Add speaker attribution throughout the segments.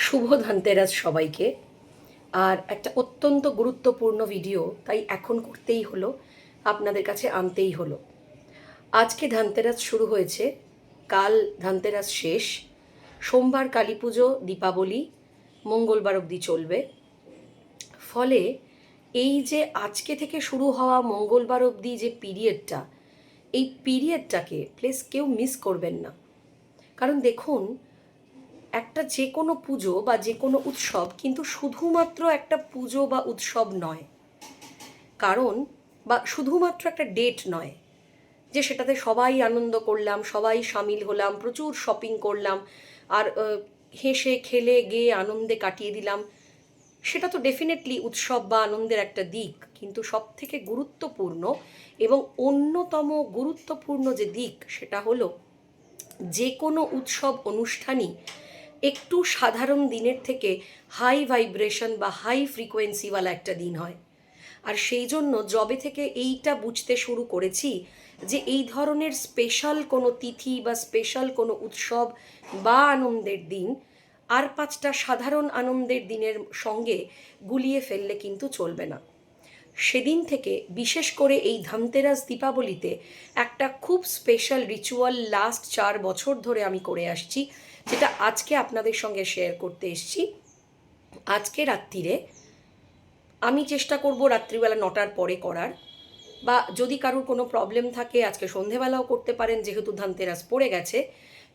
Speaker 1: শুভ ধনতেরাস সবাইকে। আর একটা অত্যন্ত গুরুত্বপূর্ণ ভিডিও তাই এখন করতেই হলো, আপনাদের কাছে আনতেই হলো। আজকে ধনতেরাস শুরু হয়েছে, কাল ধনতেরাস শেষ, সোমবার কালী পুজো, দীপাবলি, মঙ্গলবার অবধি চলবে। ফলে এই যে আজকে থেকে শুরু হওয়া মঙ্গলবার অবধি যে পিরিয়ডটা, এই পিরিয়ডটাকে প্লিজ কেউ মিস করবেন না। কারণ দেখুন, একটা যে কোনো পুজো বা যে কোনো উৎসব কিন্তু শুধুমাত্র একটা পুজো বা উৎসব নয়। কারণ বা শুধুমাত্র একটা ডেট নয় যে সেটাতে সবাই আনন্দ করলাম, সবাই সামিল হলাম, প্রচুর শপিং করলাম, আর হেসে খেলে গিয়ে আনন্দে কাটিয়ে দিলাম। সেটা তো ডেফিনেটলি উৎসব বা আনন্দের একটা দিক, কিন্তু সবথেকে গুরুত্বপূর্ণ এবং অন্যতম গুরুত্বপূর্ণ যে দিক সেটা হলো যে কোনো উৎসব অনুষ্ঠানই একটু সাধারণ দিনের থেকে হাই ভাইব্রেশন বা হাই ফ্রিকোয়েন্সিওয়ালা একটা দিন হয়। আর সেই জন্য যবে থেকে এইটা বুঝতে শুরু করেছি যে এই ধরনের স্পেশাল কোনো তিথি বা স্পেশাল কোনো উৎসব বা আনন্দের দিন আর পাঁচটা সাধারণ আনন্দের দিনের সঙ্গে গুলিয়ে ফেললে কিন্তু চলবে না। সেদিন থেকে বিশেষ করে এই ধনতেরাস দীপাবলিতে একটা খুব স্পেশাল রিচুয়াল লাস্ট 4 বছর ধরে আমি করে আসছি, যেটা আজকে আপনাদের সঙ্গে শেয়ার করতে এসছি। আজকে রাত্রিরে আমি চেষ্টা করব রাত্রিবেলা 9টার পরে করার, বা যদি কারোর কোনো প্রবলেম থাকে আজকে সন্ধেবেলাও করতে পারেন, যেহেতু ধনতেরাস পড়ে গেছে।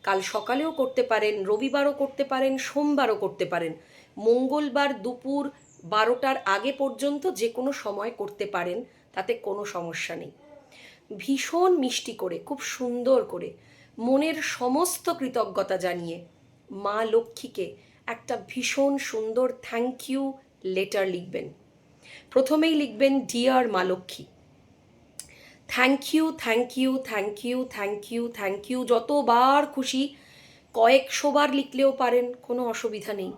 Speaker 1: কাল সকালেও করতে পারেন, রবিবারও করতে পারেন, সোমবারও করতে পারেন, মঙ্গলবার দুপুর 12টার আগে পর্যন্ত যে কোনো সময় করতে পারেন, তাতে কোনো সমস্যা নেই। ভীষণ মিষ্টি করে, খুব সুন্দর করে, মনের সমস্ত কৃতজ্ঞতা জানিয়ে মা লক্ষ্মীকে একটা ভীষণ সুন্দর থ্যাংক ইউ লেটার লিখবেন। প্রথমেই লিখবেন, ডিয়ার মা Lakshmi, thank you, thank you, thank you, thank you, thank you. যতবার খুশি কয়েকশোবার লিখলেও পারেন, কোনো অসুবিধা নেই।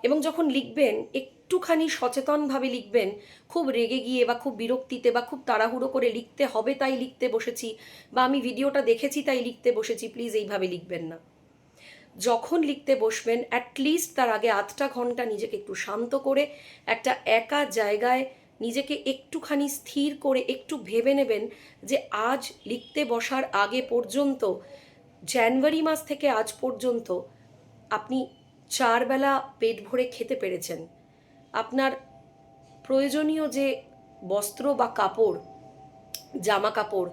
Speaker 1: এবং যখন লিখবেন একটুখানি সচেতনভাবে লিখবেন, খুব রেগে গিয়ে বা খুব বিরক্তিতে বা খুব তাড়াহুড়ো করে লিখতে হবে তাই লিখতে বসেছি, বা আমি ভিডিওটা দেখেছি তাই লিখতে বসেছি, প্লিজ এইভাবে লিখবেন না। যখন লিখতে বসবেন অ্যাটলিস্ট তার আগে আধটা ঘন্টা নিজেকে একটু শান্ত করে একটা একা জায়গায় নিজেকে একটুখানি স্থির করে একটু ভেবে নেবেন যে আজ লিখতে বসার আগে পর্যন্ত, জানুয়ারি মাস থেকে আজ পর্যন্ত আপনি 4 বেলা পেট ভরে খেতে পেরেছেন, আপনার প্রয়োজনীয় যে বস্ত্র বা কাপড়, জামা কাপড়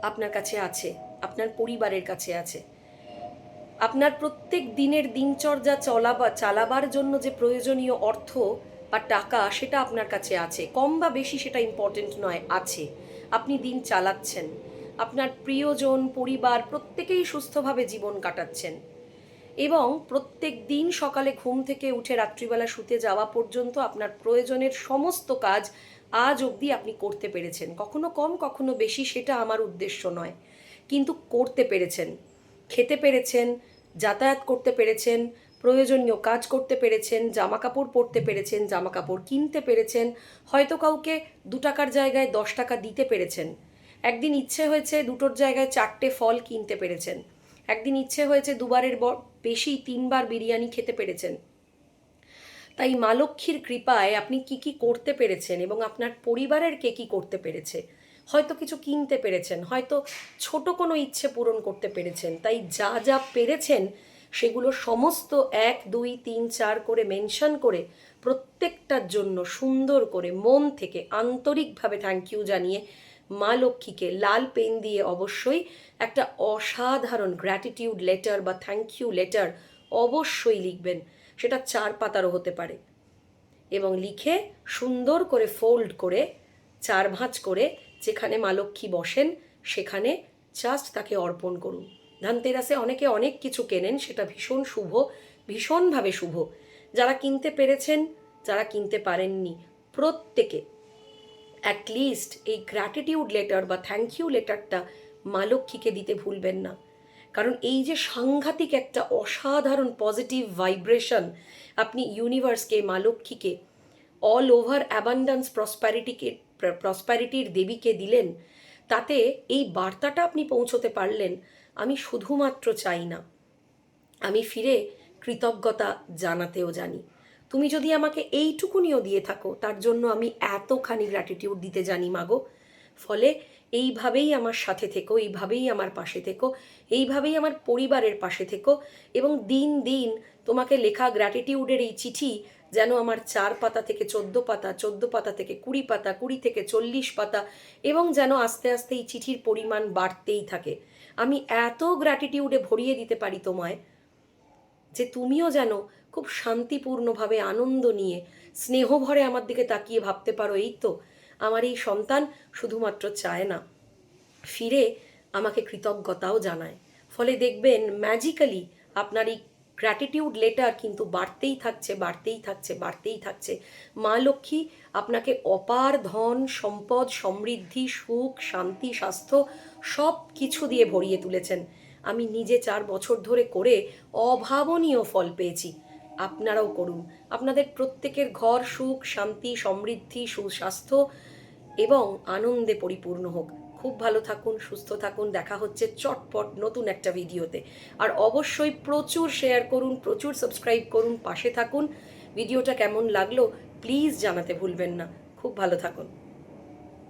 Speaker 1: আপনার কাছে আছে, আপনার পরিবারের কাছে আছে, আপনার প্রত্যেক দিনের দিনচর্যা চালাবার জন্য যে প্রয়োজনীয় অর্থ বা টাকা সেটা আপনার কাছে আছে, কম বা বেশি সেটা ইম্পর্টেন্ট নয়, আছে। আপনি দিন চালাচ্ছেন, আপনার প্রিয়জন পরিবার প্রত্যেকেই সুস্থভাবে জীবন কাটাচ্ছেন, এবং প্রত্যেক দিন সকালে ঘুম থেকে উঠে রাত্রিবেলা শুতে যাওয়া পর্যন্ত আপনার প্রয়োজনের সমস্ত কাজ আজ অবধি আপনি করতে পেরেছেন। কখনো কম কখনো বেশি সেটা আমার উদ্দেশ্য নয়, কিন্তু করতে পেরেছেন, খেতে পেরেছেন, যাতায়াত করতে পেরেছেন, প্রয়োজনীয় কাজ করতে পেরেছেন, জামা কাপড় পরতে পেরেছেন, জামা কাপড় কিনতে পেরেছেন, হয়তো কাউকে 2 টাকার জায়গায় 10 টাকা দিতে পেরেছেন, একদিন ইচ্ছে হয়েছে 2টোর জায়গায় 4টে ফল কিনতে পেরেছেন, একদিন ইচ্ছে হয়েছে দুবারের বেশি 3বার বিরিয়ানি খেতে পেরেছেন। তাই মা লক্ষ্মীর কৃপায় আপনি কি কি করতে পেরেছেন এবং আপনার পরিবারের কে কি করতে পেরেছে, হয়তো কিছু কিনতে পেরেছেন, হয়তো ছোট কোনো ইচ্ছে পূরণ করতে পেরেছেন, তাই যা যা পেরেছেন সেগুলো সমস্ত 1 2 3 4 করে মেনশন করে প্রত্যেকটার জন্য সুন্দর করে মন থেকে আন্তরিকভাবে থ্যাংক ইউ জানিয়ে মা লক্ষ্মীকে লাল পেন দিয়ে অবশ্যই একটা অসাধারণ গ্র্যাটিটিউড লেটার বা থ্যাংক ইউ লেটার অবশ্যই লিখবেন। সেটা 4 পাতারও হতে পারে, এবং লিখে সুন্দর করে ফোল্ড করে 4 ভাঁজ করে যেখানে মা লক্ষ্মী বসেন সেখানে জাস্ট তাকে অর্পণ করুন। ধনতেরাসে অনেকে অনেক কিছু কেনেন, সেটা ভীষণ শুভ, ভীষণভাবে শুভ। যারা কিনতে পেরেছেন, যারা কিনতে পারেননি, প্রত্যেকে অ্যাটলিস্ট এই গ্র্যাটিটিউড লেটার বা থ্যাংক ইউ লেটারটা মা লক্ষ্মীকে দিতে ভুলবেন না। কারণ এই যে সাংঘাতিক একটা অসাধারণ পজিটিভ ভাইব্রেশন আপনি ইউনিভার্সকে, মা লক্ষ্মীকে, অল ওভার অ্যাবান্ডান্স প্রসপ্যারিটির দেবীকে দিলেন, তাতে এই বার্তাটা আপনি পৌঁছতে পারলেন। আমি শুধুমাত্র চাই না আমি ফিরে কৃতজ্ঞতা জানাতেও জানি। তুমি যদি আমাকে এইটুকুনিও দিয়ে থাকো, তার জন্য আমি এতখানি গ্র্যাটিটিউড দিতে জানি মাগো। ফলে এইভাবেই আমার সাথে থেকো, এইভাবেই আমার পাশে থেকো, এইভাবেই আমার পরিবারের পাশে থেকো, এবং দিন দিন তোমাকে লেখা গ্র্যাটিটিউডের এই চিঠি যেন আমার 4 পাতা থেকে 14 পাতা, 14 পাতা থেকে 20 পাতা, 20 থেকে 40 পাতা, এবং যেন আস্তে আস্তে এই চিঠির পরিমাণ বাড়তেই থাকে। আমি এত গ্র্যাটিটিউডে ভরিয়ে দিতে পারি তোমায় যে তুমিও যেন খুব শান্তিপূর্ণভাবে আনন্দ নিয়ে স্নেহভরে আমার দিকে তাকিয়ে ভাবতে পারো, এই তো আমার এই সন্তান শুধুমাত্র চায় না, ফিরে আমাকে কৃতজ্ঞতাও জানায়। ফলে দেখবেন ম্যাজিক্যালি আপনার এই গ্র্যাটিটিউড লেটার কিন্তু বাড়তেই থাকছে, বাড়তেই থাকছে, বাড়তেই থাকছে। মা লক্ষ্মী আপনাকে অপার ধন সম্পদ, সমৃদ্ধি, সুখ, শান্তি, স্বাস্থ্য সব কিছু দিয়ে ভরিয়ে তুলেছেন। আমি নিজে 4 বছর ধরে করে অভাবনীয় ফল পেয়েছি। আপনারাও করুন। আপনাদের প্রত্যেকের ঘর সুখ, শান্তি, সমৃদ্ধি, সুস্বাস্থ্য এবং আনন্দে পরিপূর্ণ হোক। খুব ভালো থাকুন, সুস্থ থাকুন। দেখা হচ্ছে চটপট নতুন একটা ভিডিওতে। আর অবশ্যই প্রচুর শেয়ার করুন, প্রচুর সাবস্ক্রাইব করুন, পাশে থাকুন। ভিডিওটা কেমন লাগলো প্লিজ জানাতে ভুলবেন না। খুব ভালো থাকুন।